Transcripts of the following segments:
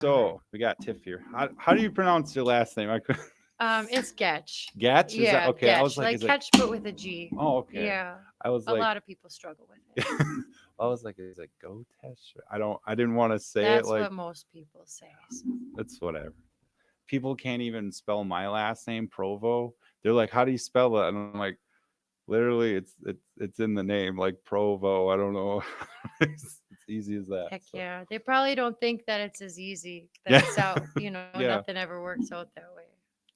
So we got Tiff here. How do you pronounce your last name? I could It's Getch. Gatch? Is that Yeah, okay? I Getch, was like, like is it? catch but with a G. Oh, okay. Yeah, I was a like, lot of people struggle with it. I was like, is it Gotesh? I don't. I didn't want to say it That's like what most people say. So. it's whatever. People can't even spell my last name, Provo. They're like, how do you spell it? And I'm like, literally, it's in the name, like Provo. I don't know. It's easy as that. Heck So yeah, they probably don't think that it's as easy that yeah, it's out. yeah. Nothing ever works out that way.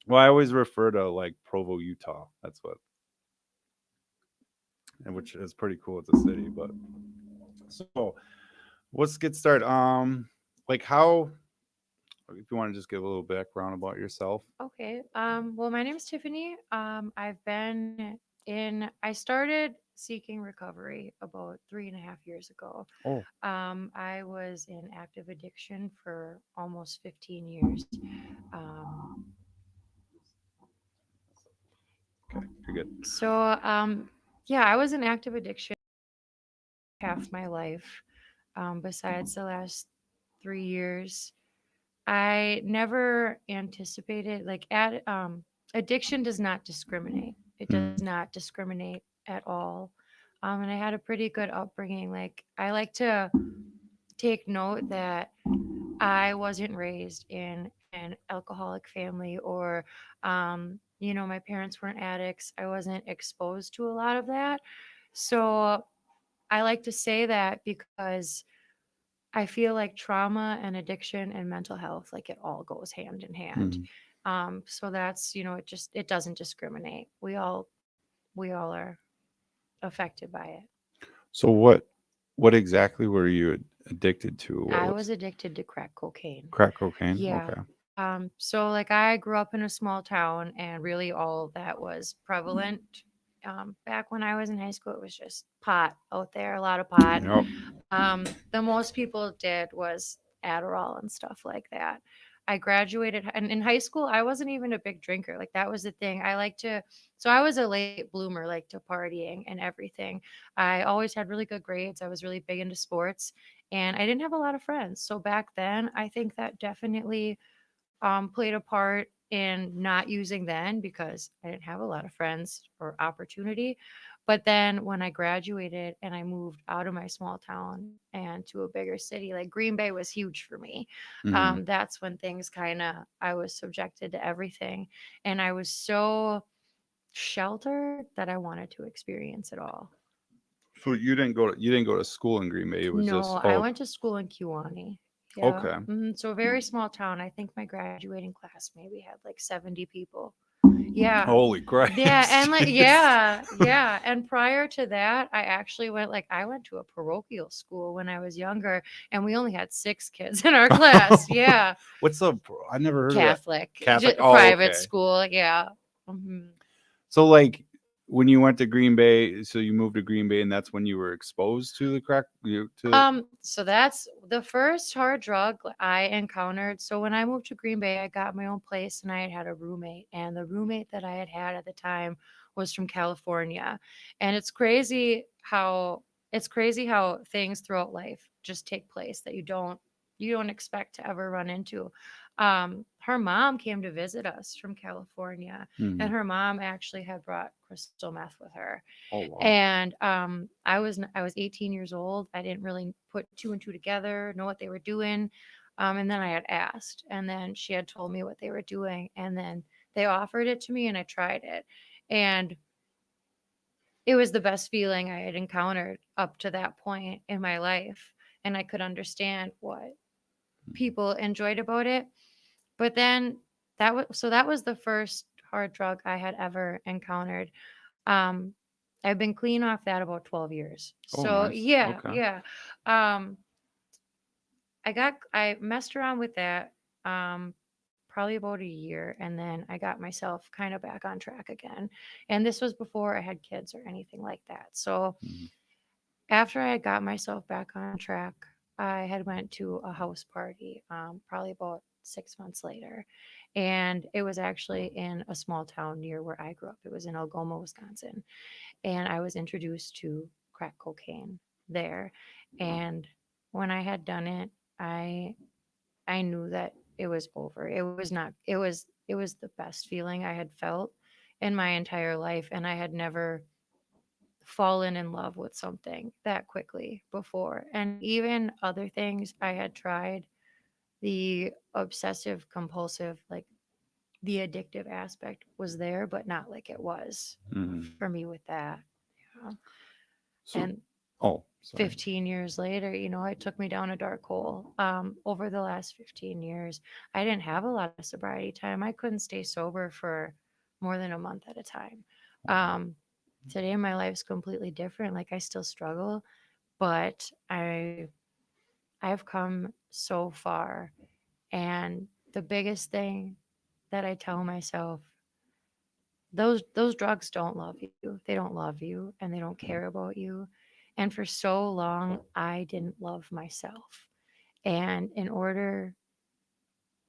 Well, I always refer to like Provo, Utah. That's what, and which is pretty cool. It's a city, but so let's get started. Like how, if you want to just give a little background about yourself. Okay. Well, my name is Tiffany. I've been I started seeking recovery about 3.5 years ago. Oh, I was in active addiction for almost 15 years. Um, okay, you're good. so, yeah, I was in active addiction half my life, besides the last 3 years. I never anticipated, addiction does not discriminate. It does Mm, not discriminate at all. And I had a pretty good upbringing. Like, I like to take note that I wasn't raised in an alcoholic family or, my parents weren't addicts. I wasn't exposed to a lot of that. So I like to say that because I feel like trauma and addiction and mental health, like it all goes hand in hand. mm. So that's, it doesn't discriminate. We all are affected by it. So what exactly were you addicted to? What I was was addicted to crack cocaine. crack cocaine? Yeah. Okay. So like I grew up in a small town and really all that was prevalent. Back when I was in high school, it was just pot out there, a lot of pot. Yep. The most people did was Adderall and stuff like that. I graduated, and in high school, I wasn't even a big drinker. Like that was the thing. So I was a late bloomer, like to partying and everything. I always had really good grades. I was really big into sports, and I didn't have a lot of friends. So back then, I think that definitely played a part in not using then because I didn't have a lot of friends or opportunity. But then when I graduated and I moved out of my small town and to a bigger city, like Green Bay was huge for me. Hmm. That's when things I was subjected to everything. And I was so sheltered that I wanted to experience it all. So you didn't go to school in Green Bay. It was No, just I went to school in Kewanee. Yeah. okay. So a very small town. I think my graduating class maybe had like 70 people. Yeah. Holy Yeah, Christ, and like jeez. yeah, and prior to that, I went to a parochial school when I was younger, and we only had 6 kids in our class. Yeah, What's up? I never heard of that. Catholic, Catholic. Oh, private okay. school. Yeah. hmm So like when you went to Green Bay, so you moved to Green Bay, and that's when you were exposed to the crack. You to So that's the first hard drug I encountered. So when I moved to Green Bay, I got my own place and I had a roommate. And the roommate that I had at the time was from California. And it's crazy how things throughout life just take place that you don't expect to ever run into. Her mom came to visit us from California, and Mhm. her mom actually had brought crystal meth with her. Oh wow. And I was 18 years old. I didn't really put two and two together, know what they were doing. And then I had asked, and then she had told me what they were doing, and then they offered it to me, and I tried it, and it was the best feeling I had encountered up to that point in my life, and I could understand what people enjoyed about it. But then that was the first hard drug I had ever encountered. um, I've been clean off that about 12 years. Oh So nice. yeah, Okay. yeah. Um, I messed around with that probably about a year, and then I got myself kind of back on track again. And this was before I had kids or anything like that. So Mhm. after I got myself back on track, I had went to a house party probably about 6 months later, and it was actually in a small town near where I grew up. It was in Algoma, Wisconsin, and I was introduced to crack cocaine there. And when I had done it, I I knew that it was over. It was not, it was the best feeling I had felt in my entire life. And I had never fallen in love with something that quickly before. And even other things I had tried, the obsessive compulsive, like the addictive aspect was there, but not like it was Mhm. for me with that. Yeah. So, And oh, sorry. 15 years later, it took me down a dark hole. Over the last 15 years, I didn't have a lot of sobriety time. I couldn't stay sober for more than a month at a time. Um, Today, my life's completely different. Like, I still struggle, but I've come so far. And the biggest thing that I tell myself, those drugs don't love you. They don't love you and they don't care about you. And for so long I didn't love myself. And in order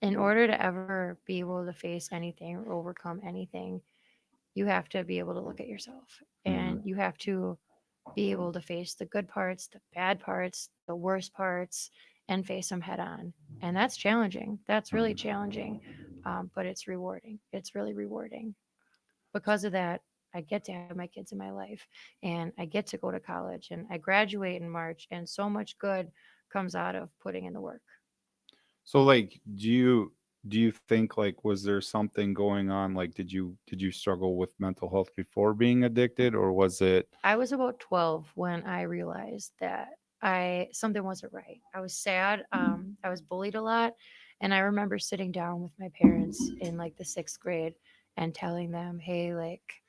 to ever be able to face anything or overcome anything, you have to be able to look at yourself, Mhm. and you have to be able to face the good parts, the bad parts, the worst parts, and face them head on. And that's challenging. That's really Mhm. challenging. But it's rewarding. It's really rewarding. Because of that, I get to have my kids in my life, and I get to go to college, and I graduate in March, and so much good comes out of putting in the work. So, like, do you think, like, was there something going on? Like, did you struggle with mental health before being addicted, or was it? I was about 12 when I realized that I something wasn't right. I was sad. I was bullied a lot, and I remember sitting down with my parents in like the 6th grade and telling them, "Hey, like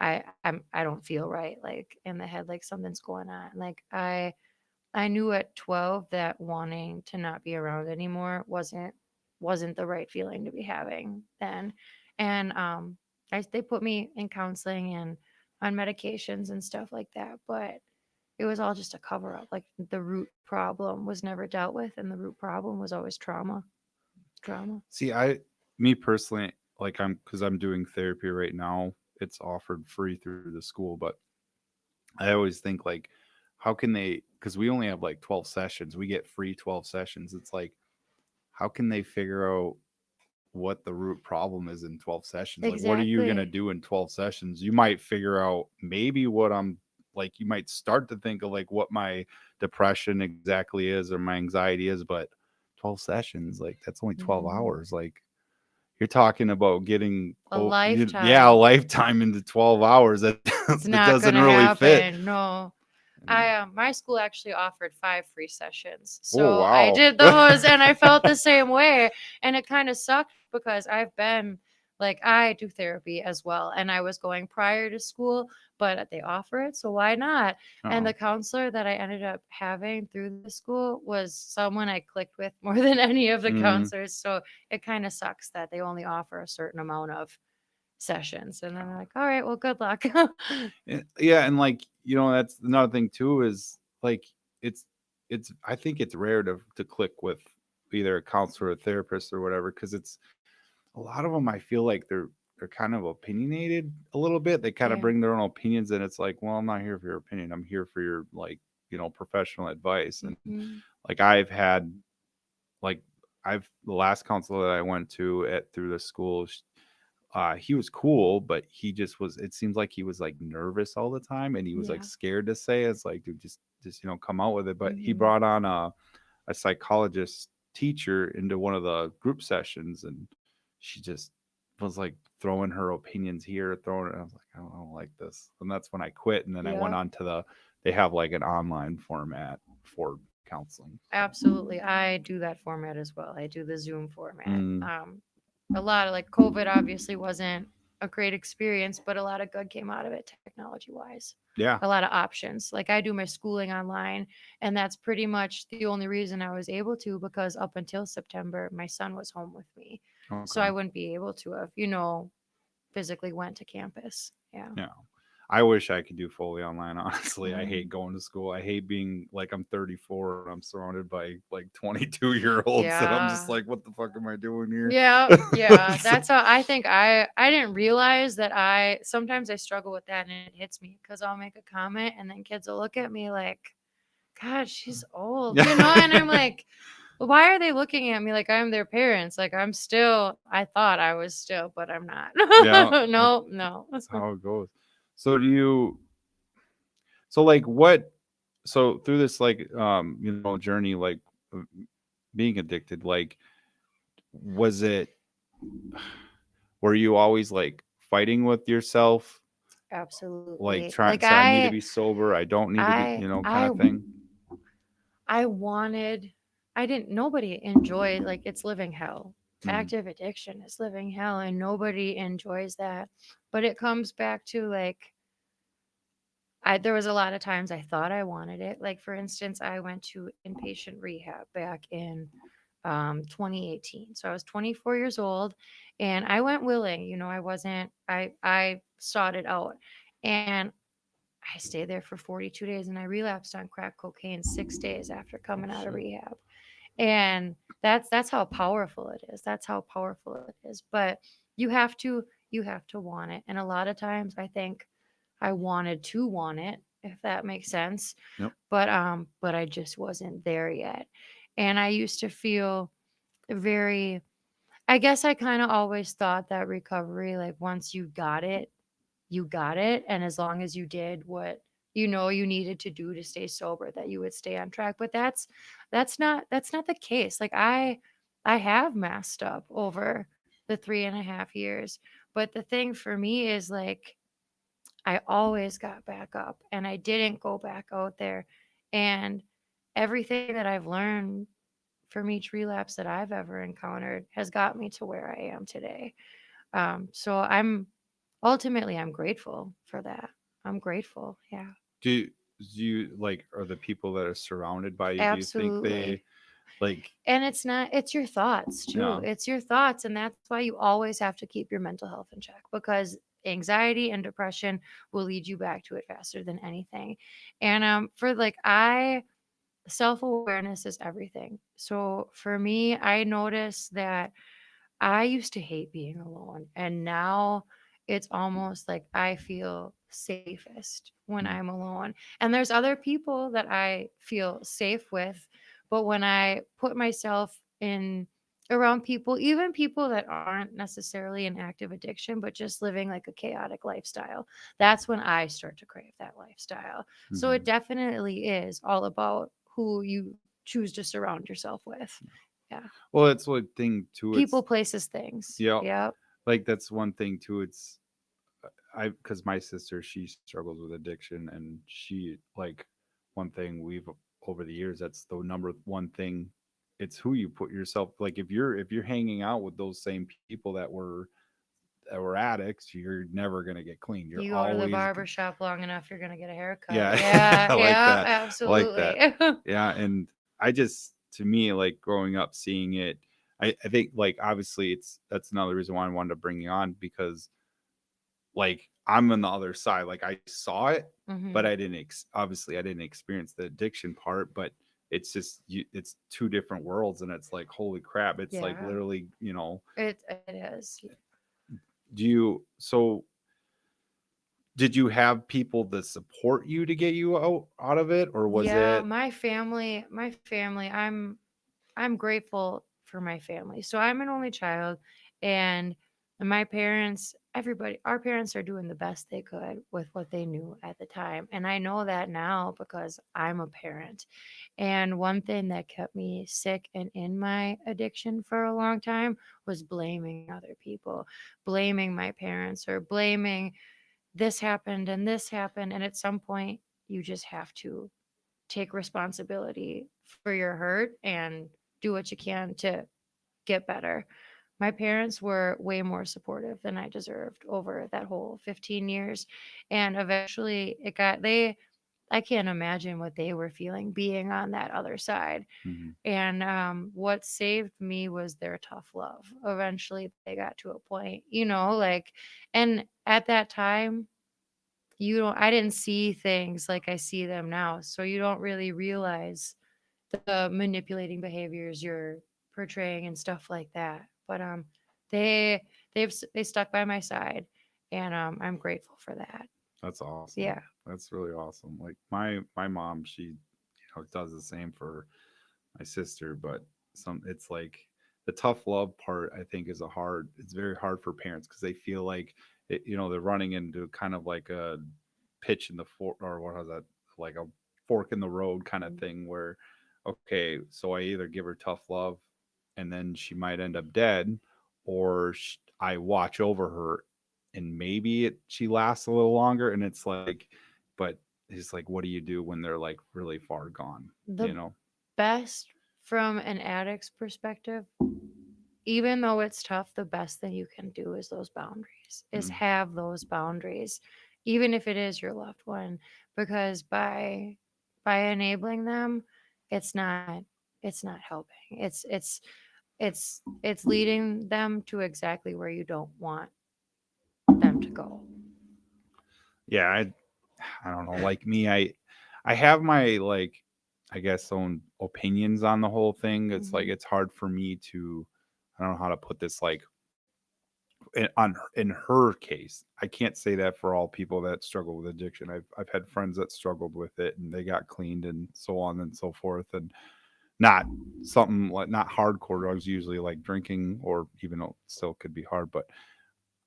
I don't feel right, like in the head, like something's going on." Like I knew at 12 that wanting to not be around anymore wasn't the right feeling to be having then. And they put me in counseling and on medications and stuff like that, but it was all just a cover up. Like the root problem was never dealt with, and the root problem was always trauma. Trauma. See, me personally, like, because I'm doing therapy right now. It's offered free through the school, but I always think, like, how can they? Because we only have like 12 sessions. We get free 12 sessions. It's like, how can they figure out what the root problem is in 12 sessions? Like, what are you going to Exactly. do in 12 sessions? You might figure out maybe what I'm like, you might start to think of like what my depression exactly is or my anxiety is, but 12 sessions, like, that's only 12 Mhm. hours. Like, you're talking about getting, A oh, yeah, a lifetime. lifetime into 12 hours. That It's it not doesn't gonna really fit. happen. No. And, My school actually offered 5 free sessions. oh, So I wow. did those and I felt the same way. And it kind of sucked because I've been like, I do therapy as well. And I was going prior to school, but they offer it. So why not? And Oh. the counselor that I ended up having through the school was someone I clicked with more than any of the Mm. counselors. So it kind of sucks that they only offer a certain amount of sessions. And then they're like, all right, well, good luck. Yeah, and like, that's another thing too is like it's I think it's rare to click with either a counselor or a therapist or whatever, because it's a lot of them. I feel like they're kind of opinionated a little bit. They kind of Yeah. bring their own opinions, and it's like, well, I'm not here for your opinion. I'm here for your, like, professional advice. And Hmm. like, I've had, like, I've the last counselor that I went to at through the school, he was cool, but he just was, it seems like he was like nervous all the time, and he was like Yeah. scared to say it. It's like, dude, just come out with it. But he Hmm. brought on a psychologist teacher into one of the group sessions, and she just was like throwing her opinions here, throwing it. I was like, I don't like this. And that's when I quit. And then I went Yeah. on to they have like an online format for counseling. So. Absolutely. I do that format as well. I do the Zoom format. Mm, A lot of like COVID obviously wasn't a great experience, but a lot of good came out of it technology wise. yeah. A lot of options. Like I do my schooling online, and that's pretty much the only reason I was able to, because up until September, my son was home with me. So Okay. I wouldn't be able to have, physically went to campus. Yeah. Yeah. I wish I could do fully online, honestly. I hate Mm. going to school. I hate being like, I'm 34 and I'm surrounded by like 22-year-olds, and I'm just Yeah. like, what the fuck am I doing here? Yeah, yeah. That's how I think I didn't realize that I sometimes I struggle with that, and it hits me because I'll make a comment and then kids will look at me like, God, she's old, and I'm like, Why are they looking at me like I'm their parents? Like I'm still, I thought I was still, but I'm not. Yeah, No, no. that's how it goes. So do you so like what so through this like journey like of being addicted, like was it were you always like fighting with yourself, like Absolutely. trying Like so I need to be sober, I don't need to be, I, kind I, of thing? I wanted, I didn't, nobody enjoyed, like, it's living hell. Mm, Active addiction is living hell, and nobody enjoys that. But it comes back to like, there was a lot of times I thought I wanted it. Like, for instance, I went to inpatient rehab back in 2018. So I was 24 years old, and I went willing. I wasn't. I sought it out, and I stayed there for 42 days, and I relapsed on crack cocaine 6 days after coming out of shit. rehab. And that's how powerful it is. That's how powerful it is. But you have to you have to want it. And a lot of times I think I wanted to want it, if that makes sense. Yep. But I just wasn't there yet. And I used to feel very, I guess I kind of always thought that recovery, like once you got it, and as long as you did what you needed to do to stay sober, that you would stay on track. But that's not the case. Like I have messed up over the 3.5 years, but the thing for me is like I always got back up, and I didn't go back out there. And everything that I've learned from each relapse that I've ever encountered has got me to where I am today. So I'm grateful for that. I'm grateful. Yeah. Do you like are the people that are surrounded by you, do you think they Absolutely. like And it's your thoughts too. yeah. It's your thoughts. And that's why you always have to keep your mental health in check, because anxiety and depression will lead you back to it faster than anything. And for like, self awareness is everything. So for me, I noticed that I used to hate being alone, and now it's almost like I feel safest when Mm, I'm alone. And there's other people that I feel safe with, but when I put myself in around people, even people that aren't necessarily in active addiction, but just living like a chaotic lifestyle, that's when I start to crave that lifestyle. So it mhm. definitely is all about who you choose to surround yourself with. Yeah. Well, it's one thing too, People, it's places, things. yeah, Yep. like that's one thing too, it's I because my sister, she struggles with addiction, and she like one thing we've over the years, that's the number one thing, it's who you put yourself, like if you're hanging out with those same people that were addicts, you're never going to get clean, you're You go to the always barber shop long enough, you're gonna get a haircut. yeah. Yeah, I like yeah, that, I like that. absolutely. Yeah, and I just to me like growing up seeing it, I think like obviously it's that's another reason why I wanted to bring you on, because like I'm on the other side. Like I saw it, but Hmm. I didn't obviously I didn't experience the addiction part, but it's just it's two different worlds, and it's like holy crap, it's like Yeah, literally, it is. do you so did you have people that support you to get you out of it, or was Yeah, it my family. I'm grateful for my family. So I'm an only child, and my parents, everybody, our parents are doing the best they could with what they knew at the time. And I know that now because I'm a parent. And one thing that kept me sick and in my addiction for a long time was blaming other people, blaming my parents, or blaming this happened and this happened. And at some point, you just have to take responsibility for your hurt and do what you can to get better. My parents were way more supportive than I deserved over that whole 15 years. And eventually I can't imagine what they were feeling being on that other side. Mhm. And what saved me was their tough love. Eventually, they got to a point, like, and at that time, I didn't see things like I see them now. So you don't really realize the manipulating behaviors you're portraying and stuff like that. But they they stuck by my side, and I'm grateful for that. That's awesome. Yeah. That's really awesome. Like my mom, she does the same for my sister, but it's like the tough love part, I think, is a hard it's very hard for parents because they feel like they're running into kind of like a pitch in the fork, or what was that, like a fork in the road kind of thing, where okay, so I either give her tough love and then she might end up dead, or I watch over her and maybe she lasts a little longer. And it's like, but it's like, what do you do when they're like really far gone, The you know? best from an addict's perspective, even though it's tough, the best thing you can do is those boundaries, is Mm. have those boundaries, even if it is your loved one, because by enabling them, it's not it's not helping. It's leading them to exactly where you don't want them to go. Yeah, I don't know. Like me, I have my like, I guess, own opinions on the whole thing. It's like Hmm. it's hard for me to, I don't know how to put this, like in her case. I can't say that for all people that struggle with addiction. I've had friends that struggled with it and they got cleaned and so on and so forth, and not something like, not hardcore drugs, usually like drinking, or even though it still could be hard, but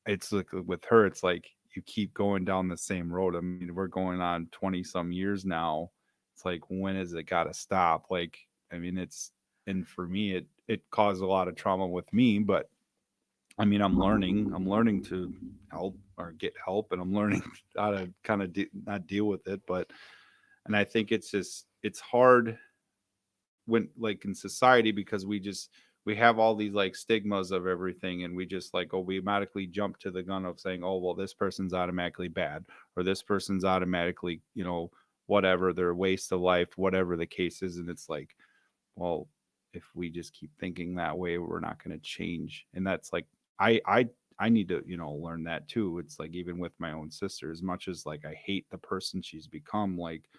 it's like with her, it's like you keep going down the same road. I mean, we're going on 20 some years now. It's like, when is it got to stop? Like, I mean, and for me, it caused a lot of trauma with me, but I mean, I'm learning to help or get help, and I'm learning how to kind of not deal with it. But, and I think it's just, it's hard when, like, in society, because we have all these like stigmas of everything, and we just like, oh, we automatically jump to the gun of saying, oh, well, this person's automatically bad, or this person's automatically, whatever, their waste of life, whatever the case is. And it's like, well, if we just keep thinking that way, we're not going to change. And that's like, I need to, learn that too. It's like, even with my own sister, as much as like I hate the person she's become, like,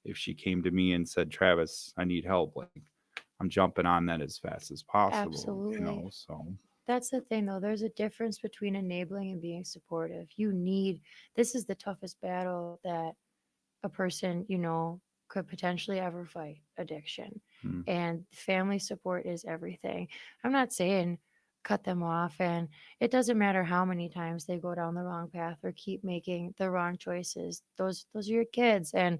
if she came to me and said, Travis, I need help, like, I'm jumping on that as fast as possible, Absolutely. so. That's the thing, though. There's a difference between enabling and being supportive. This is the toughest battle that a person, could potentially ever fight, addiction. Mm. And family support is everything. I'm not saying cut them off, and it doesn't matter how many times they go down the wrong path or keep making the wrong choices. Those are your kids, and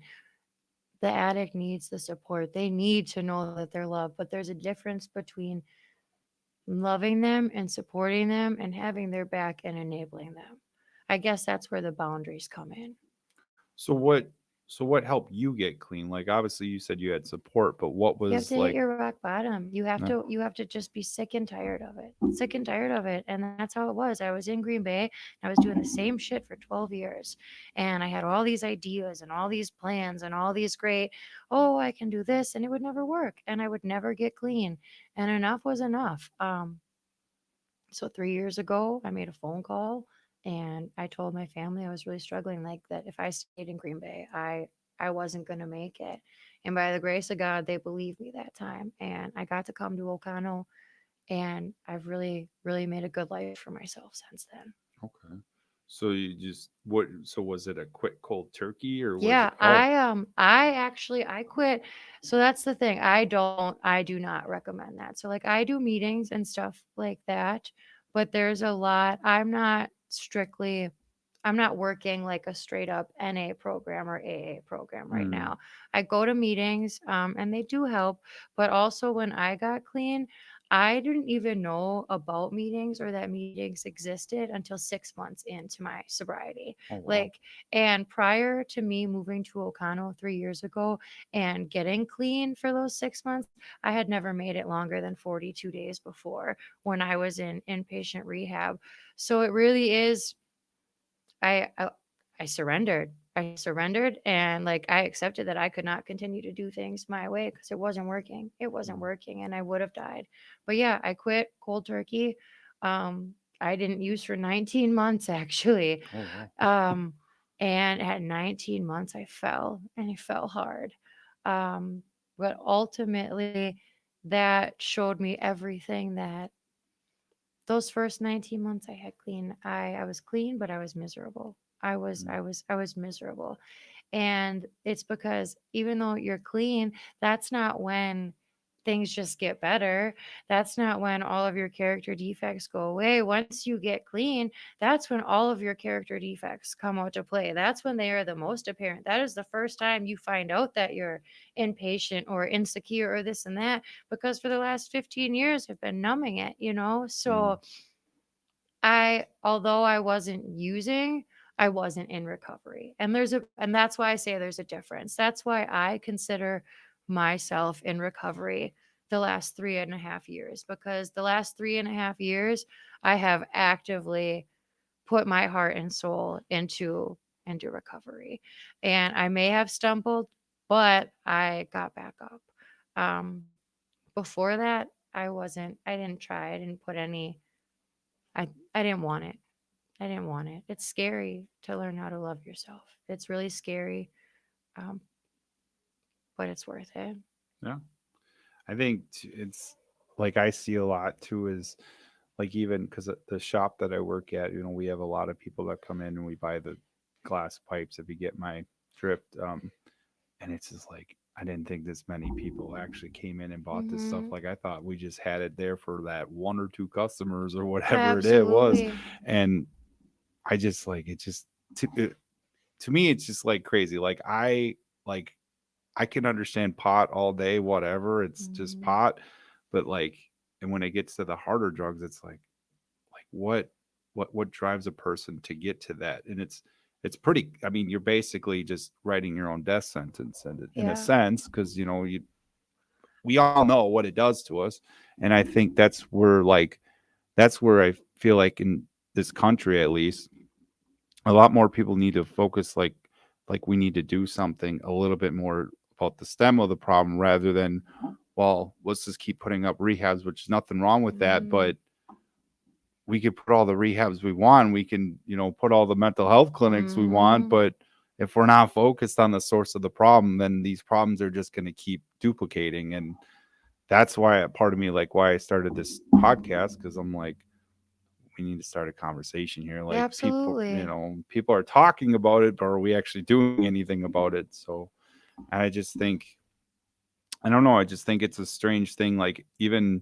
the addict needs the support. They need to know that they're loved, but there's a difference between loving them and supporting them and having their back and enabling them. I guess that's where the boundaries come in. So what helped you get clean? Like, obviously you said you had support, but what You have was to hit like? your rock bottom. No. You have to just be sick and tired of it. Sick and tired of it. And that's how it was. I was in Green Bay. I was doing the same shit for 12 years. And I had all these ideas and all these plans and all these great, oh, I can do this, and it would never work and I would never get clean. And enough was enough. So 3 years ago, I made a phone call and I told my family I was really struggling, like that if I stayed in Green Bay, I wasn't going to make it. And by the grace of God, they believed me that time. And I got to come to Ocano, and I've really made a good life for myself since then. Okay. So you just, what, so was it a quick cold turkey, or was Yeah, it, oh, I quit. So that's the thing. I do not recommend that. So like I do meetings and stuff like that, but there's a lot. I'm not working like a straight up NA program or AA program right mm, now. I go to meetings, and they do help, but also when I got clean, I didn't even know about meetings or that meetings existed until 6 months into my sobriety. oh wow. Like, and prior to me moving to Ocano 3 years ago and getting clean for those 6 months, I had never made it longer than 42 days before when I was in inpatient rehab. So it really is, I, I, I surrendered. I surrendered, and like I accepted that I could not continue to do things my way because it wasn't working. It wasn't Mm. working and I would have died. But yeah, I quit cold turkey. I didn't use for 19 months actually. Oh wow. Um, and at 19 months, I fell, and I fell hard. But ultimately, that showed me everything that those first 19 months I had clean. I was clean, but I was miserable. Mm. I was miserable. And it's because even though you're clean, that's not when things just get better. That's not when all of your character defects go away. Once you get clean, that's when all of your character defects come out to play. That's when they are the most apparent. That is the first time you find out that you're impatient or insecure or this and that, because for the last 15 years I've been numbing it, you know? Mm, So although I wasn't using, I wasn't in recovery. And that's why I say there's a difference. That's why I consider myself in recovery the last 3.5 years, because the last 3.5 years I have actively put my heart and soul into recovery. And I may have stumbled, but I got back up. Um, Before that, I didn't try. I didn't put any, I didn't want it. I didn't want it. It's scary to learn how to love yourself. It's really scary, um, but it's worth it. yeah. I think it's like I see a lot too is like even because the shop that I work at, we have a lot of people that come in and we buy the glass pipes if you get my drift. And it's just like I didn't think this many people actually came in and bought this stuff. Hmm. Like I thought we just had it there for that one or two customers or whatever it was, Absolutely. and I just like it. Just to me, it's just like crazy. Like I can understand pot all day, whatever. It's just Hmm. pot, but like, and when it gets to the harder drugs, it's like what drives a person to get to that? And it's pretty. I mean, you're basically just writing your own death sentence, and in a Yeah. sense, because we all know what it does to us, and I think that's where I feel like in this country at least a lot more people need to focus like we need to do something a little bit more about the stem of the problem rather than well let's just keep putting up rehabs, which is nothing wrong with that, Hmm. but we could put all the rehabs we want, we can put all the mental health clinics we want, Hmm. but if we're not focused on the source of the problem, then these problems are just going to keep duplicating. And that's why a part of me like why I started this podcast, because I'm like we need to start a conversation here. Like people, Absolutely. people are talking about it, but are we actually doing anything about it? So I just think, I don't know. I just think it's a strange thing. Like even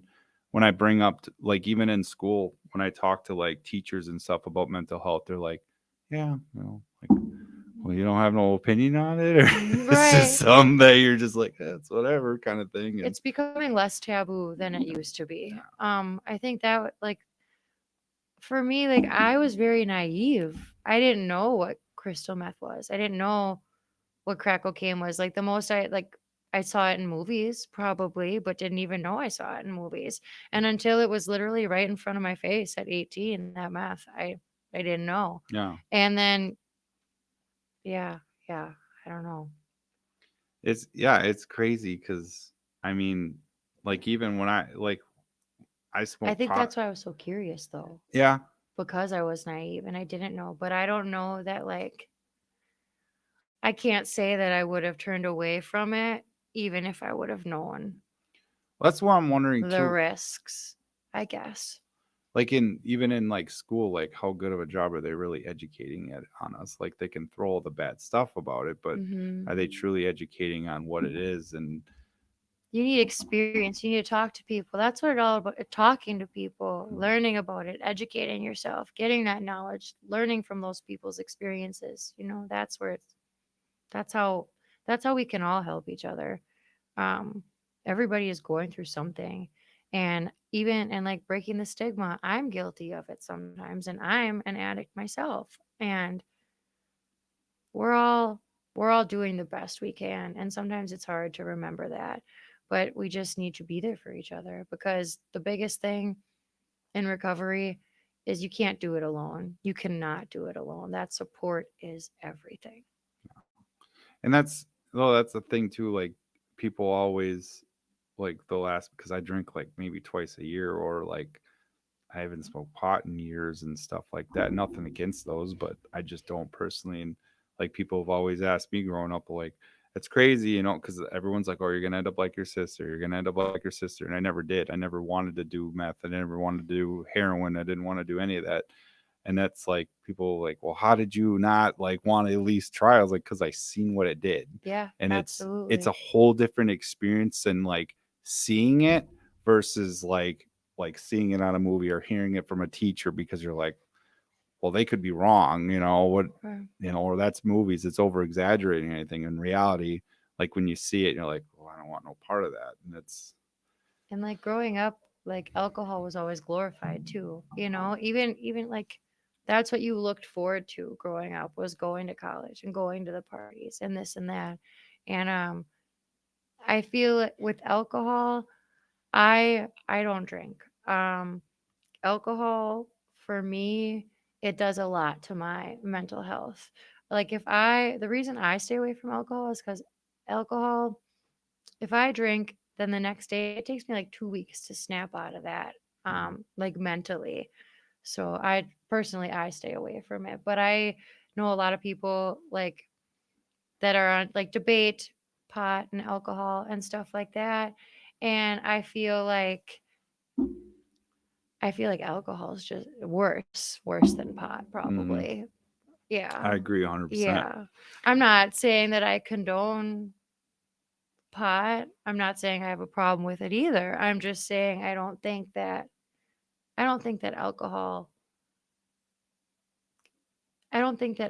when I bring up, like even in school, when I talk to like teachers and stuff about mental health, they're like, yeah, like, well, you don't have no opinion on it, or Mhm. it's just Right. something that you're just like, it's whatever kind of thing. And It's becoming less taboo than it used to be. I think that like for me, like I was very naive. I didn't know what crystal meth was. I didn't know what crack cocaine was. Like the most I saw it in movies probably, but didn't even know I saw it in movies. And until it was literally right in front of my face at 18, that meth, I didn't know. yeah, And then yeah, yeah, I don't know. it's crazy because I mean, like even when I I smoke think pot. that's why I was so curious though, Yeah, because I was naive and I didn't know. But I don't know that like I can't say that I would have turned away from it even if I would have known that's what I'm wondering the too. risks, I guess. Like in even in like school, like how good of a job are they really educating it on us? Like they can throw all the bad stuff about it, but Hmm. are they truly educating on what it is? And You need experience. You need to talk to people. That's what it's all about. Talking to people, learning about it, educating yourself, getting that knowledge, learning from those people's experiences. That's where that's how that's how we can all help each other. um Everybody is going through something, and even and like breaking the stigma, I'm guilty of it sometimes, and I'm an addict myself, and we're all we're all doing the best we can, and sometimes it's hard to remember that, but we just need to be there for each other, because the biggest thing in recovery is you can't do it alone. You cannot do it alone. That support is everything. that's the thing too. Like people always like they'll ask because I drink like maybe twice a year, or like I haven't smoked pot in years and stuff like that. Nothing against those, but I just don't personally. And like people have always asked me growing up, like, it's crazy, because everyone's like, oh, you're going to end up like your sister. You're going to end up like your sister. And I never did. I never wanted to do meth. I never wanted to do heroin. I didn't want to do any of that. And that's like people like, well, how did you not like want to at least try? I was like, because I seen what it did. Yeah, And it's a absolutely. whole different experience than like seeing it versus like seeing it on a movie or hearing it from a teacher, because you're like, well, they could be wrong, what, Right. or that's movies, it's over exaggerating anything. In reality, like when you see it, you're like, well, I don't want no part of that. And it's, And like growing up, like alcohol was always glorified too. Even like that's what you looked forward to growing up was going to college and going to the parties and this and that. And I feel it with alcohol, I don't drink. Um Alcohol for me, it does a lot to my mental health. Like the reason I stay away from alcohol is cuz alcohol, if I drink, then the next day it takes me like 2 weeks to snap out of that, like mentally. So I stay away from it. But I know a lot of people like that are on like debate pot and alcohol and stuff like that. And I feel like alcohol is just worse than pot, mhm, probably. Yeah. I agree 100%. Yeah. I'm not saying that I condone pot. I'm not saying I have a problem with it either. I'm just saying I don't think that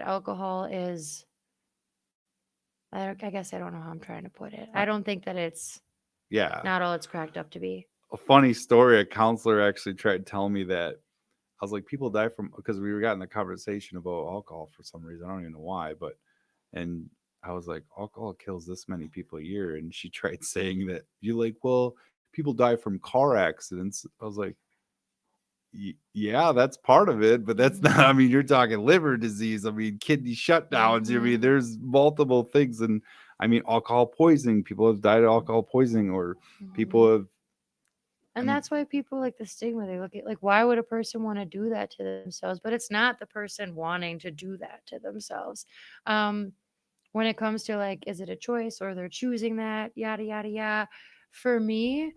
alcohol is I guess I don't know how I'm trying to put it. I, I don't think that it's yeah, not all it's cracked up to be. a funny story, a counselor actually tried telling me that. I was like, people die from, because we were getting the conversation about alcohol for some reason. I don't even know why, but, and I was like, alcohol kills this many people a year. And she tried saying that, you're like, well, people die from car accidents. I was like, yeah, that's part of it, but that's not, I Mhm. mean, you're talking liver disease. I mean, kidney shutdowns. I mean, Mhm. there's multiple things. And I mean, alcohol poisoning, people have died of alcohol poisoning, or people Mhm. have, And and that's why people like the stigma. They look at like, why would a person want to do that to themselves? But it's not the person wanting to do that to themselves. Um, when it comes to like, is it a choice or they're choosing that? Yada yada yada. For me,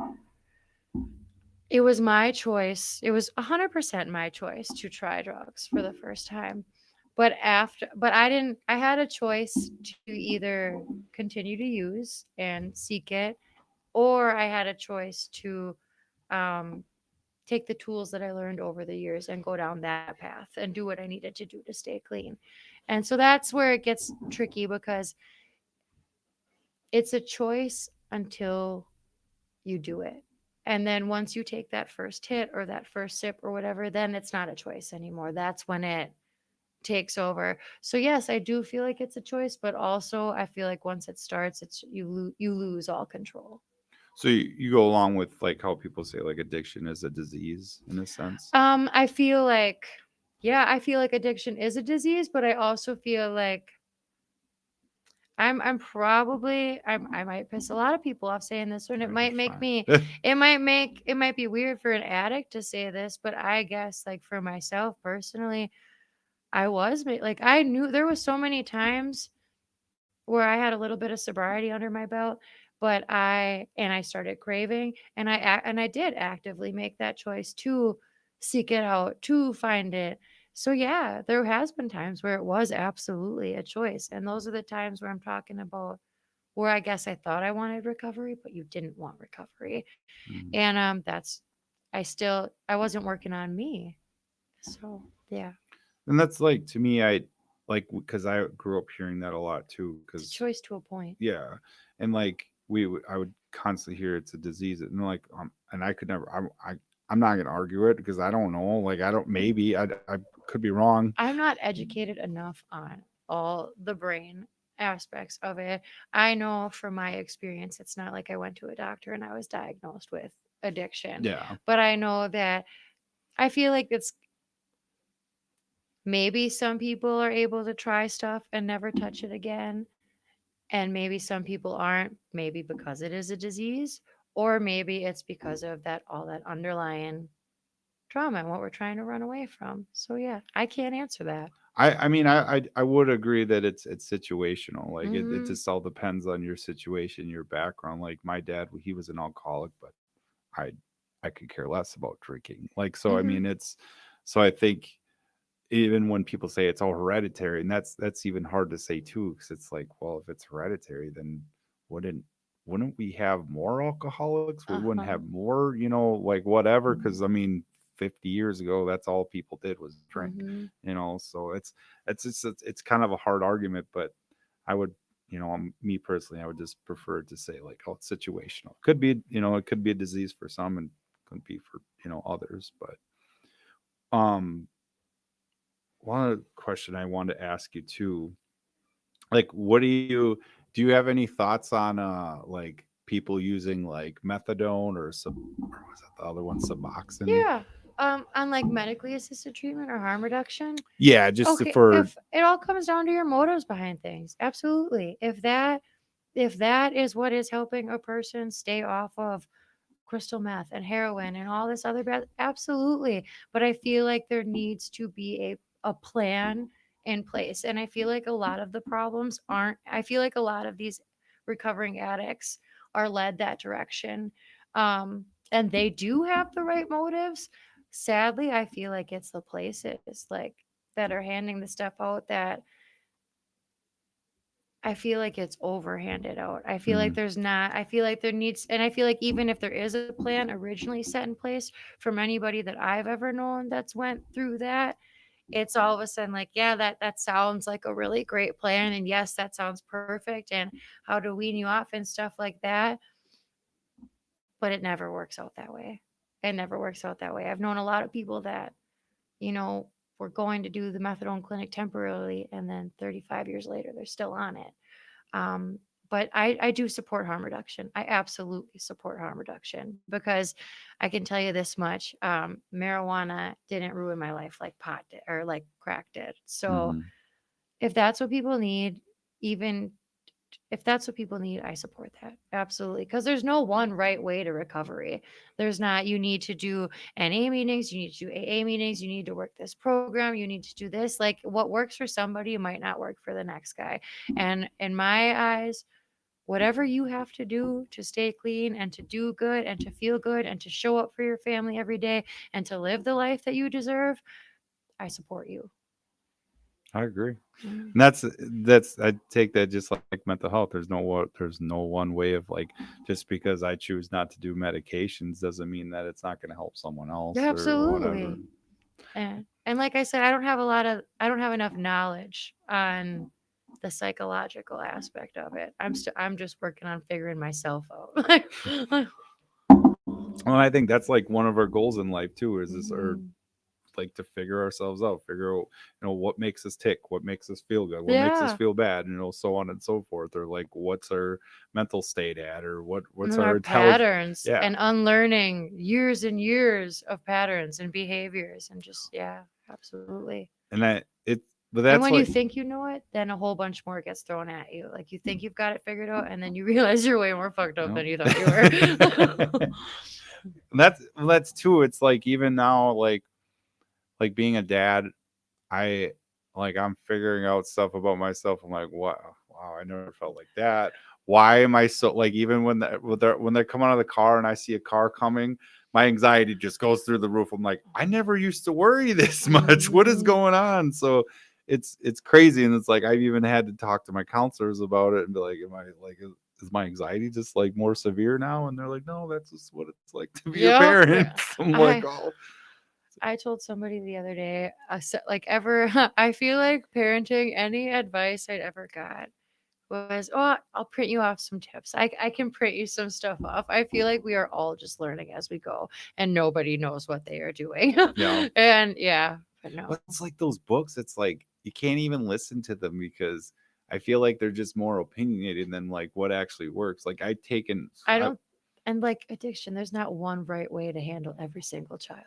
it was my choice. It was 100% my choice to try drugs for the first time. But I didn't. I had a choice to either continue to use and seek it, or I had a choice to um, take the tools that I learned over the years and go down that path and do what I needed to do to stay clean. And so that's where it gets tricky because it's a choice until you do it. And then once you take that first hit or that first sip or whatever, then it's not a choice anymore. That's when it takes over. So yes, I do feel like it's a choice, but also I feel like once it starts, it's you lose all control. so you go along with like how people say like addiction is a disease in a sense. I feel like, yeah, I feel like addiction is a disease, but I also feel like I might piss a lot of people off saying this, and You're fine. it might be weird for an addict to say this, but I guess like for myself personally, like I knew there was so many times where I had a little bit of sobriety under my belt, but I started craving, and I did actively make that choice to seek it out, to find it. So yeah, there has been times where it was absolutely a choice, and those are the times where I'm talking about where I guess I thought I wanted recovery, but you didn't want recovery, Mm. and I wasn't working on me. So yeah, And that's like, to me, I like, because I grew up hearing that a lot too. it's a Because choice to a point. yeah, and like I would constantly hear it's a disease, and like, and I could never, I'm not gonna argue it because I don't know. Like, I don't, maybe I could be wrong. I'm not educated enough on all the brain aspects of it. I know from my experience, it's not like I went to a doctor and I was diagnosed with addiction, Yeah. but I know that I feel like it's maybe some people are able to try stuff and never touch it again. And maybe some people aren't, maybe because it is a disease, or maybe it's because of all that underlying trauma and what we're trying to run away from. So yeah, I can't answer that. I mean, I would agree that it's situational. Like, it Hmm. just all depends on your situation, your background. Like my dad, he was an alcoholic, but I I could care less about drinking. Like, so I Hmm. mean, it's, so I think even when people say it's all hereditary, and that's even hard to say too, because it's like, well, if it's hereditary, then wouldn't wouldn't we have more alcoholics? We wouldn't Uh-huh. have more, like whatever. Because I mean, 50 years ago, that's all people did was drink, Mhm. So it's kind of a hard argument, but I would, me personally, I would just prefer to say like, oh, it's situational. Could be, it could be a disease for some and could be for others, but um, one question I wanted to ask you too, like, do you have any thoughts on like people using like methadone or was that the other one, Suboxone? Yeah. On like medically assisted treatment or harm reduction. Yeah, just Okay, for if it all comes down to your motives behind things, absolutely. If that is what is helping a person stay off of crystal meth and heroin and all this other bad, absolutely. But I feel like there needs to be a plan in place. And I feel like a lot of the problems aren't, I feel like a lot of these recovering addicts are led that direction. And they do have the right motives. Sadly, I feel like it's the places like that are handing the stuff out that I feel like it's overhanded out. I feel like Mhm. there's not, I feel like there needs, and I feel like even if there is a plan originally set in place from anybody that I've ever known that's went through that, it's all of a sudden like, yeah, that sounds like a really great plan. And yes, that sounds perfect. And how to wean you off and stuff like that. But it never works out that way. It never works out that way. I've known a lot of people that, were going to do the methadone clinic temporarily and then 35 years later, they're still on it. Um, but I do support harm reduction. I absolutely support harm reduction because I can tell you this much: marijuana didn't ruin my life like pot did or like crack did. So Mhm. if that's what people need, even if that's what people need, I support that absolutely because there's no one right way to recovery. There's not. You need to do NA meetings, you need to do AA meetings, you need to work this program, you need to do this. Like what works for somebody might not work for the next guy. And in my eyes, whatever you have to do to stay clean and to do good and to feel good and to show up for your family every day and to live the life that you deserve, I support you. I agree. Mhm. And that's I take that just like mental health. There's no one way of like, just because I choose not to do medications doesn't mean that it's not going to help someone else Yeah, or whatever. absolutely. And like I said, I don't have enough knowledge on the psychological aspect of it. I'm just working on figuring myself out. Well, I think that's like one of our goals in life too, is this, or Mhm. like to figure ourselves out, figure out, what makes us tick, what makes us feel good, what makes us Yeah. feel bad, so on and so forth, or like what's our mental state at, or And what's then our our intelligence. patterns Yeah. and unlearning years and years of patterns and behaviors and just yeah, absolutely. And that it but And that's when you like think you know it, then a whole bunch more gets thrown at you. Like you think you've got it figured out, and then you realize you're way more fucked up than no. you thought you were. That's too, it's like even now, like being a dad, I I'm figuring out stuff about myself. I'm like, wow, I never felt like that. Why am I so, like, even when they're coming out of the car and I see a car coming, my anxiety just goes through the roof. I'm like, I never used to worry this much. What is Mhm. going on? So it's crazy, and it's like I've even had to talk to my counselors about it and be like, am I like is my anxiety just like more severe now? And they're like, no, that's just what it's like to be a Yep. parent. I'm like, I oh, I told somebody the other day, like ever, I feel like parenting, any advice I'd ever got was, oh, I'll print you off some tips. I can print you some stuff off. I feel like we are all just learning as we go and nobody knows what they are doing. yeah. And yeah, but no, But it's like those books, it's like you can't even listen to them because I feel like they're just more opinionated than like what actually works. Like I I don't, and like addiction, there's not one right way to handle every single child.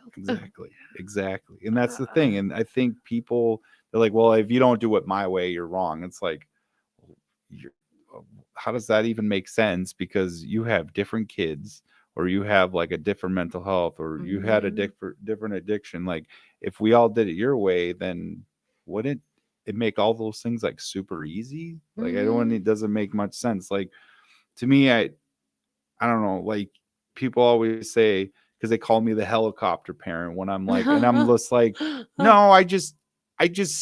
exactly. And that's the thing. And I think people, they're like, well, if you don't do it my way, you're wrong. It's like, you're, how does that even make sense? Because you have different kids, or you have like a different mental health, or you had a Hmm. different addiction. Like if we all did it your way, then wouldn't it make all those things like super easy? Like I don't, Hmm. it doesn't make much sense. Like to me, I don't know, like people always say, because they call me the helicopter parent when I'm like, and I'm just like, no, I just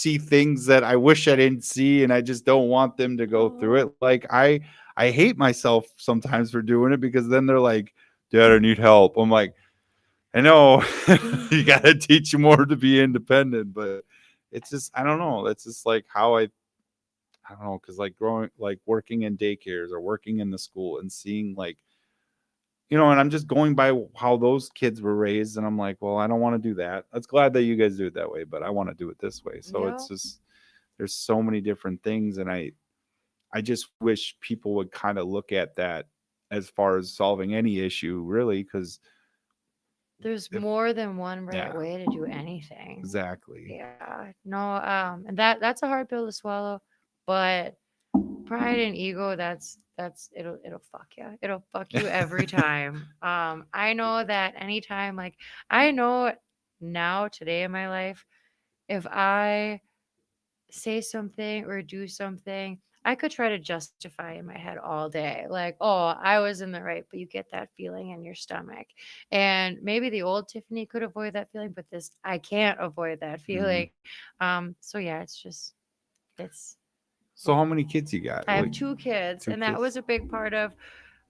see things that I wish I didn't see, and I just don't want them to go through it. Like I hate myself sometimes for doing it because then they're like, "Dad, I need help." I'm like, "I know, you got to teach you more to be independent," but it's just I don't know. That's just like how I don't know because like growing like working in daycares or working in the school and seeing like and I'm just going by how those kids were raised, and I'm like, well, I don't want to do that. It's glad that you guys do it that way, but I want to do it this way. So it's Yep. just there's so many different things, and I just wish people would kind of look at that as far as solving any issue, really, because There's if more than one right yeah, way to do anything. exactly. Yeah. No, and that's a hard pill to swallow, but pride and ego, that's it'll fuck you. It'll fuck you every time. I know that anytime, like, I know now today in my life, if I say something or do something, I could try to justify in my head all day, like, oh, I was in the right, but you get that feeling in your stomach. And maybe the old Tiffany could avoid that feeling, but this, I can't avoid that Mhm. feeling. So yeah, it's just, it's, So how many kids you got? I have Like two kids, two and that was kids? a big part of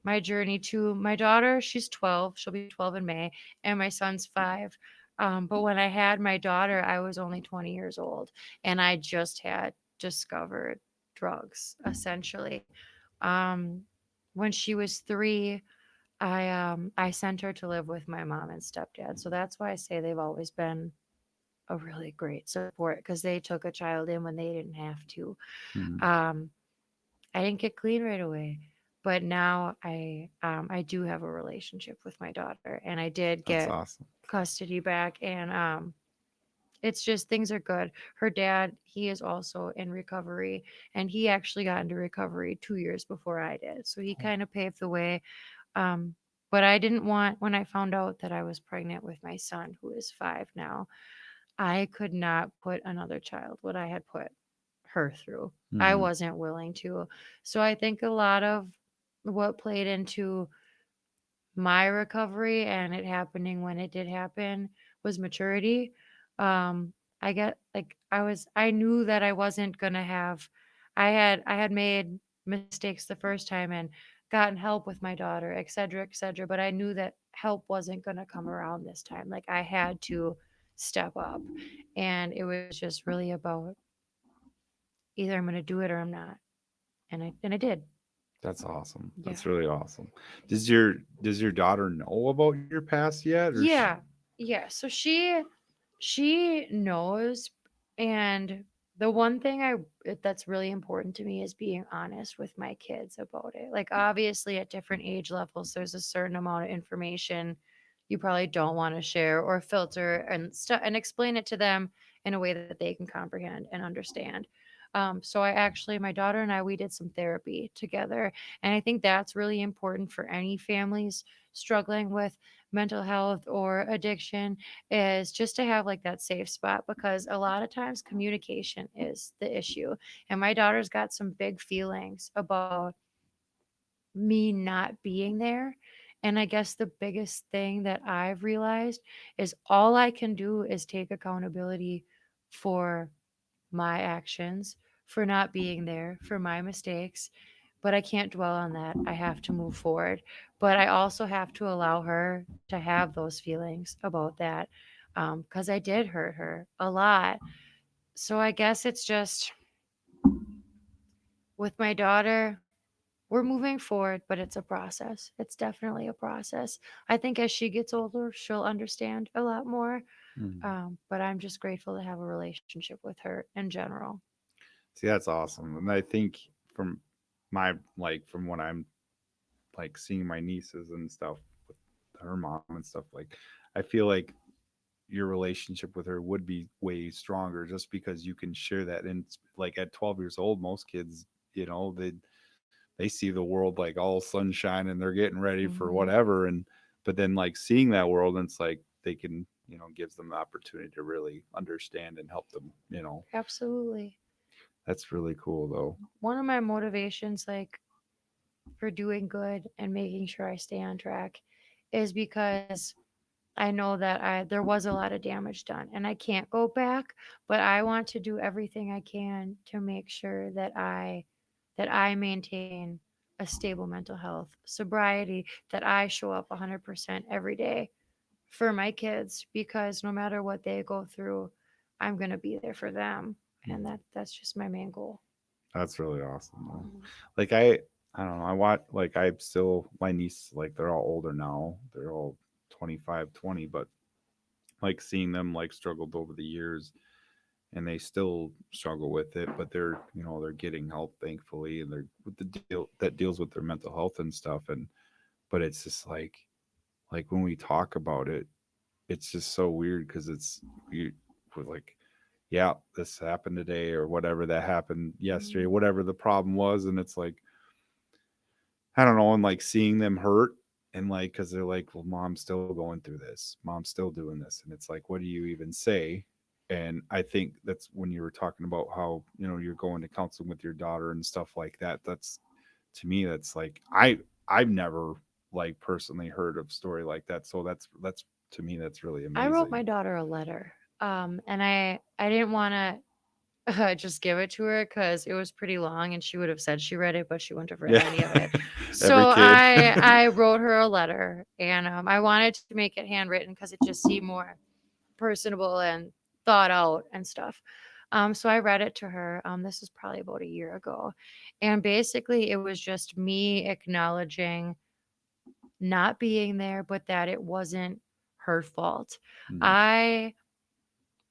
my journey too. My daughter, she's 12, she'll be 12 in May, and my son's 5. But when I had my daughter, I was only 20 years old, and I just had discovered drugs essentially. Um, when she was 3, I sent her to live with my mom and stepdad. So that's why I say they've always been a really great support because they took a child in when they didn't have to. Mhm. Um, I didn't get clean right away, but now I do have a relationship with my daughter, and I did That's get awesome. custody back, and it's just things are good. Her dad, he is also in recovery, and he actually got into recovery 2 years before I did, so he kind of paved the way. Um, but I didn't want when I found out that I was pregnant with my son, who is 5 now. I could not put another child what I had put her through. I Mhm. wasn't willing to. So I think a lot of what played into my recovery and it happening when it did happen was maturity. Um, I get like I knew that I wasn't gonna have I had made mistakes the first time and gotten help with my daughter, et cetera, et cetera. But I knew that help wasn't gonna come around this time. Like I had to step up. And it was just really about either I'm gonna do it or I'm not. And I did. That's awesome. Yeah. That's really awesome. Does your daughter know about your past yet, or she? Yeah. Yeah. So she knows, and the one thing that's really important to me is being honest with my kids about it. Like obviously at different age levels there's a certain amount of information you probably don't want to share or filter and stuff and explain it to them in a way that they can comprehend and understand. So I actually my daughter and I we did some therapy together, and I think that's really important for any families struggling with mental health or addiction is just to have like that safe spot because a lot of times communication is the issue. And my daughter's got some big feelings about me not being there. And I guess the biggest thing that I've realized is all I can do is take accountability for my actions, for not being there, for my mistakes. But I can't dwell on that. I have to move forward. But I also have to allow her to have those feelings about that because I did hurt her a lot. So I guess it's just with my daughter, we're moving forward, but it's a process. It's definitely a process. I think as she gets older, she'll understand a lot more. Mhm. But I'm just grateful to have a relationship with her in general. See, that's awesome. And I think from from when I'm like seeing my nieces and stuff with her mom and stuff, like I feel like your relationship with her would be way stronger just because you can share that. And like at 12 years old, most kids, they see the world like all sunshine and they're getting ready for Hmm. whatever. And but then like seeing that world, and it's like they can, gives them the opportunity to really understand and help them. Absolutely. That's really cool though. One of my motivations, like for doing good and making sure I stay on track, is because I know that there was a lot of damage done and I can't go back, but I want to do everything I can to make sure that I maintain a stable mental health, sobriety, that I show up 100% every day for my kids, because no matter what they go through, I'm going to be there for them. And that's just my main goal. That's really awesome though. Mhm. Like I don't know, I watch like I still my niece like they're all older now. They're all 25, 20, but like seeing them like struggled over the years and they still struggle with it, but they're, they're getting help thankfully and they're with the deal that deals with their mental health and stuff and but it's just like when we talk about it, it's just so weird cuz you we're like yeah, this happened today or whatever that happened yesterday, Mhm. whatever the problem was and it's like I don't know, and like seeing them hurt and like because they're like, well, mom's still going through this, mom's still doing this, and it's like, what do you even say? And I think that's when you were talking about how you're going to counseling with your daughter and stuff like that. That's to me, that's like I've never like personally heard of story like that. So that's to me that's really I wrote amazing. my daughter a letter. And I didn't want to just give it to her because it was pretty long and she would have said she read it, but she wouldn't have read Yeah, any of it. So every kid. I wrote her a letter, and I wanted to make it handwritten because it just seemed more personable and thought out and stuff. So I read it to her. This is probably about a year ago. And basically, it was just me acknowledging not being there, but that it wasn't her fault. Mhm. I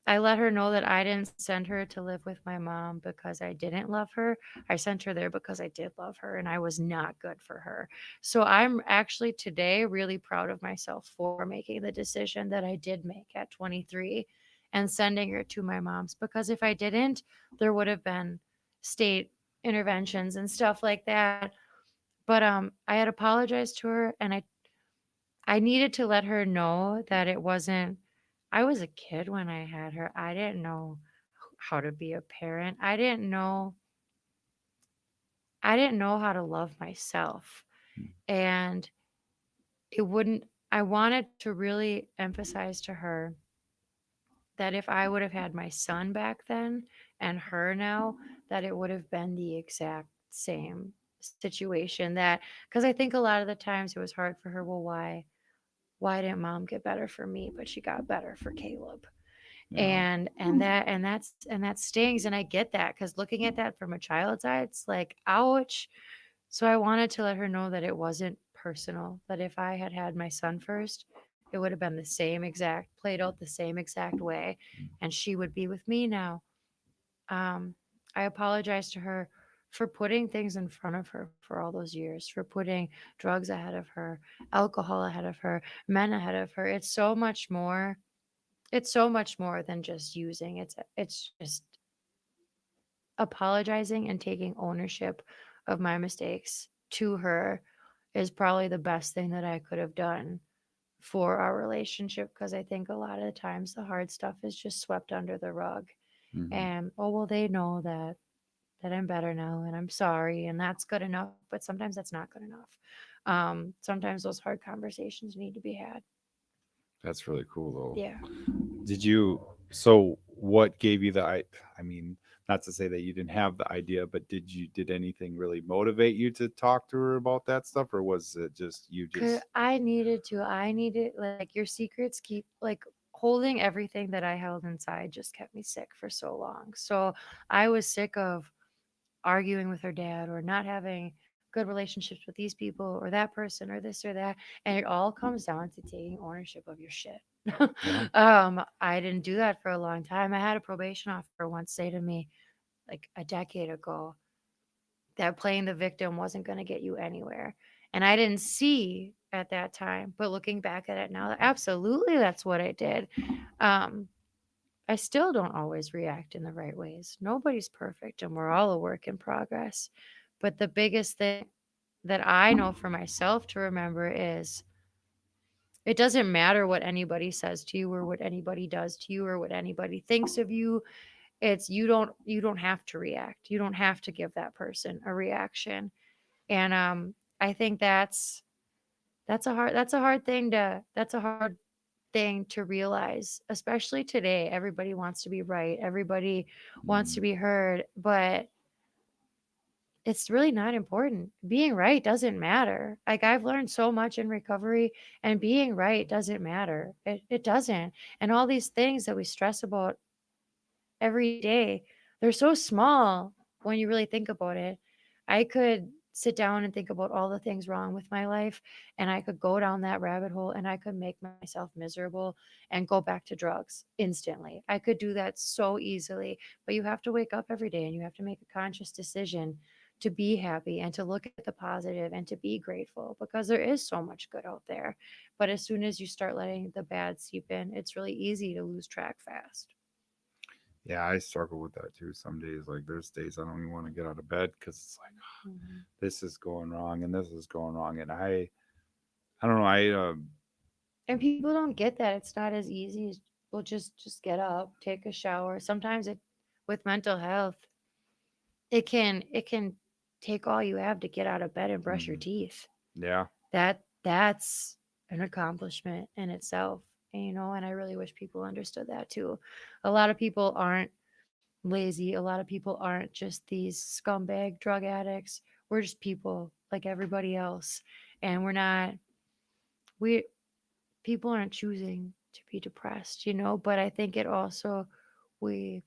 I let her know that I didn't send her to live with my mom because I didn't love her. I sent her there because I did love her and I was not good for her. So I'm actually today really proud of myself for making the decision that I did make at 23 and sending her to my mom's, because if I didn't, there would have been state interventions and stuff like that. But I had apologized to her, and I needed to let her know that it wasn't, I was a kid when I had her. I didn't know how to be a parent. I didn't know how to love myself. And it wouldn't I wanted to really emphasize to her that if I would have had my son back then and her now, that it would have been the exact same situation. That because I think a lot of the times it was hard for her. Well, why didn't mom get better for me, but she got better for Caleb? Yeah. And that stings, and I get that, because looking at that from a child's eye, it's like, ouch. So I wanted to let her know that it wasn't personal, that if I had had my son first, it would have been the same exact, played out the same exact way, and she would be with me now. um, I apologize to her for putting things in front of her for all those years, for putting drugs ahead of her, alcohol ahead of her, men ahead of her. It's so much more than just using. It's just apologizing and taking ownership of my mistakes to her is probably the best thing that I could have done for our relationship, because I think a lot of the times the hard stuff is just swept under the rug. Hmm. And oh well, they know that I'm better now and I'm sorry and that's good enough, but sometimes that's not good enough. Sometimes those hard conversations need to be had. That's really cool though. Yeah. Did you so what gave you I mean, not to say that you didn't have the idea, but did anything really motivate you to talk to her about that stuff or was it just you 'Cause just I needed, like, your secrets keep, like, holding everything that I held inside just kept me sick for so long. So I was sick of arguing with her dad or not having good relationships with these people or that person or this or that. And it all comes down to taking ownership of your shit. yeah. I didn't do that for a long time. I had a probation officer once say to me, like a decade ago, that playing the victim wasn't going to get you anywhere. And I didn't see at that time, but looking back at it now, absolutely that's what I did. Um, I still don't always react in the right ways. Nobody's perfect and we're all a work in progress. But the biggest thing that I know for myself to remember is it doesn't matter what anybody says to you or what anybody does to you or what anybody thinks of you. It's you don't have to react. You don't have to give that person a reaction. And I think that's a hard thing to realize, especially today. Everybody wants to be right. Everybody wants to Mhm. be heard, but it's really not important. Being right doesn't matter. Like I've learned so much in recovery, and being right doesn't matter. It doesn't. And all these things that we stress about every day, they're so small when you really think about it. I could sit down and think about all the things wrong with my life, and I could go down that rabbit hole, and I could make myself miserable and go back to drugs instantly. I could do that so easily, but you have to wake up every day and you have to make a conscious decision to be happy and to look at the positive and to be grateful, because there is so much good out there. But as soon as you start letting the bad seep in, it's really easy to lose track fast. Yeah, I struggle with that too. Some days, like there's days I don't even want to get out of bed because it's like Mhm. this is going wrong and this is going wrong, and I don't know. And people don't get that. It's not as easy as, well, just get up, take a shower. Sometimes it, with mental health, it can take all you have to get out of bed and brush your Mhm. teeth. Yeah. That's an accomplishment in itself. And, and I really wish people understood that too. A lot of people aren't lazy. A lot of people aren't just these scumbag drug addicts. We're just people like everybody else. And we people aren't choosing to be depressed, but I think we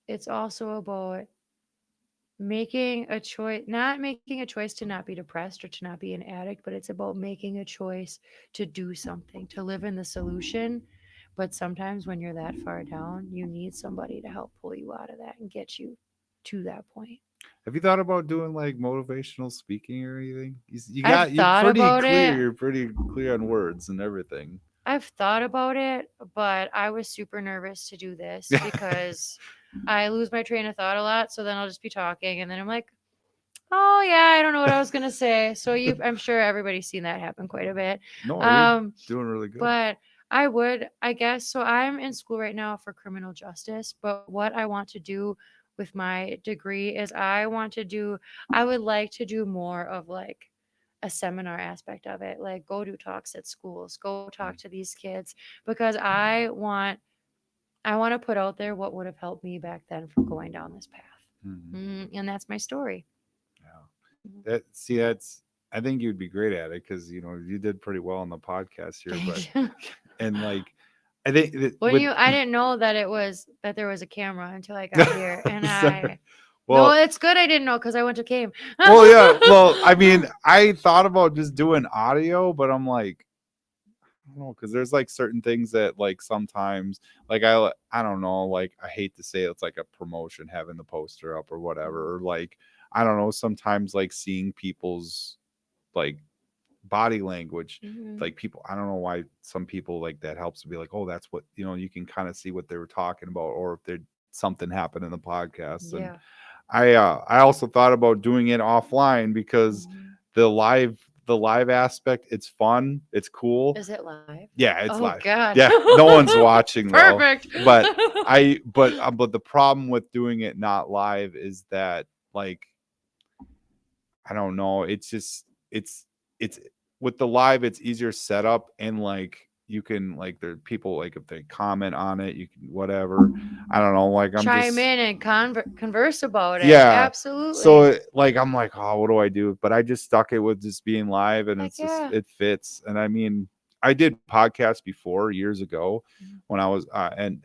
it's also about making a choice, not making a choice to not be depressed or to not be an addict, but it's about making a choice to do something, to live in the solution. But sometimes when you're that far down, you need somebody to help pull you out of that and get you to that point. Have you thought about doing like motivational speaking or anything? I've You're thought pretty about clear. it. You're pretty clear on words and everything. I've thought about it, but I was super nervous to do this because I lose my train of thought a lot. So then I'll just be talking, and then I'm like, "Oh yeah, I don't know what I was gonna say." So I'm sure everybody's seen that happen quite a bit. No, you're Um, doing really good. but I guess. So I'm in school right now for criminal justice. But what I want to do with my degree is I would like to do more of like a seminar aspect of it, like go do talks at schools, go talk to these kids, because I want to put out there what would have helped me back then from going down this path. Mhm. And that's my story. Yeah. That's. I think you'd be great at it because you did pretty well on the podcast here, but Thank you. and like I think that When with I didn't know that there was a camera until I got here, and sorry. no, Well, it's good I didn't know because I went to came. well, yeah. Well, I mean, I thought about just doing audio, but I'm like, I don't know, because there's like certain things that like sometimes, like I don't know, like I hate to say it's like a promotion having the poster up or whatever, or like I don't know, sometimes like seeing people's like body language, Mhm. like people, I don't know why some people like that helps to be like, oh, that's what you can kind of see what they were talking about, or if there something happened in the podcast. And Yeah. I also thought about doing it offline because Mhm. the live the live aspect, it's fun, it's cool. Is it live? Yeah, it's Oh live. God. Yeah, no one's watching though. Perfect. But but the problem with doing it not live is that like I don't know, it's with the live it's easier setup, and like you can like there people like if they comment on it, you can whatever. I don't know, like I'm Chime just in and converse about it. yeah. So Absolutely. like I'm like, oh, what do I do? But I just stuck it with just being live, and Heck it's just yeah. it fits. And I mean, I did podcasts before years ago Mhm. when I was and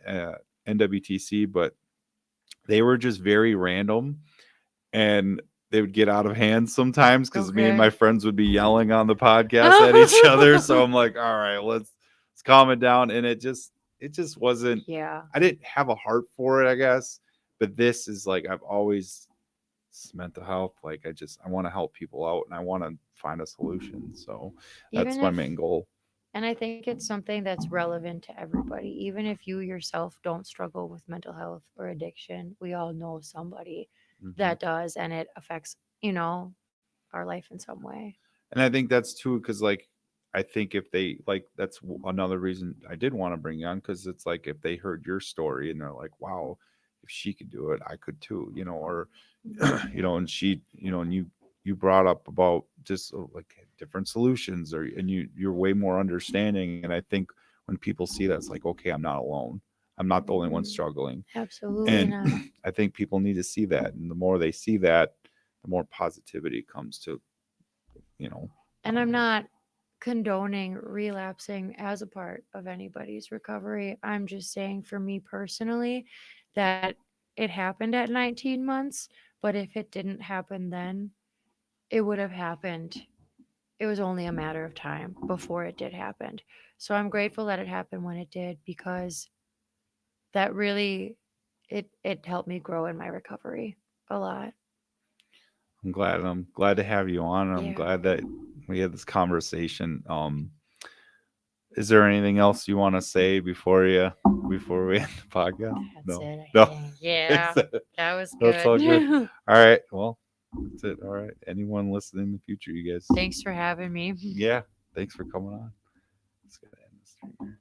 NWTC, but they were just very random, and they would get out of hand sometimes because me and Okay. my friends would be yelling on the podcast at each other. So I'm like, all right, let's calm it down. And it just wasn't. Yeah. I didn't have a heart for it, I guess. But this is like I've always mental health. Like I want to help people out and I want to find a solution. So that's Even my if main goal. And I think it's something that's relevant to everybody. Even if you yourself don't struggle with mental health or addiction, we all know somebody Hmm. that does, and it affects, our life in some way. And I think that's too because like I think if they like that's another reason I did want to bring you on because it's like if they heard your story and they're like, wow, if she could do it, I could too, or and she, and you brought up about just like different solutions or and you're way more understanding. And I think when people see that, it's like, okay, I'm not alone. I'm not the only one Mhm. struggling. Absolutely And not. I think people need to see that. And the more they see that, the more positivity comes to, you know, And I'm not condoning relapsing as a part of anybody's recovery. I'm just saying for me personally that it happened at 19 months, but if it didn't happen then, it would have happened. It was only a matter of time before it did happen. So I'm grateful that it happened when it did because that really it helped me grow in my recovery a lot. I'm glad to have you on. I'm Yeah. glad that we had this conversation. Is there anything else you want to say before we end the podcast? That's No. it, I No. think. Yeah. That was That's all good. good. All right. Well, that's it. All right. Anyone listening in the future, you guys. Thanks for having me. Yeah. Thanks for coming on. Let's go ahead and end this stream here.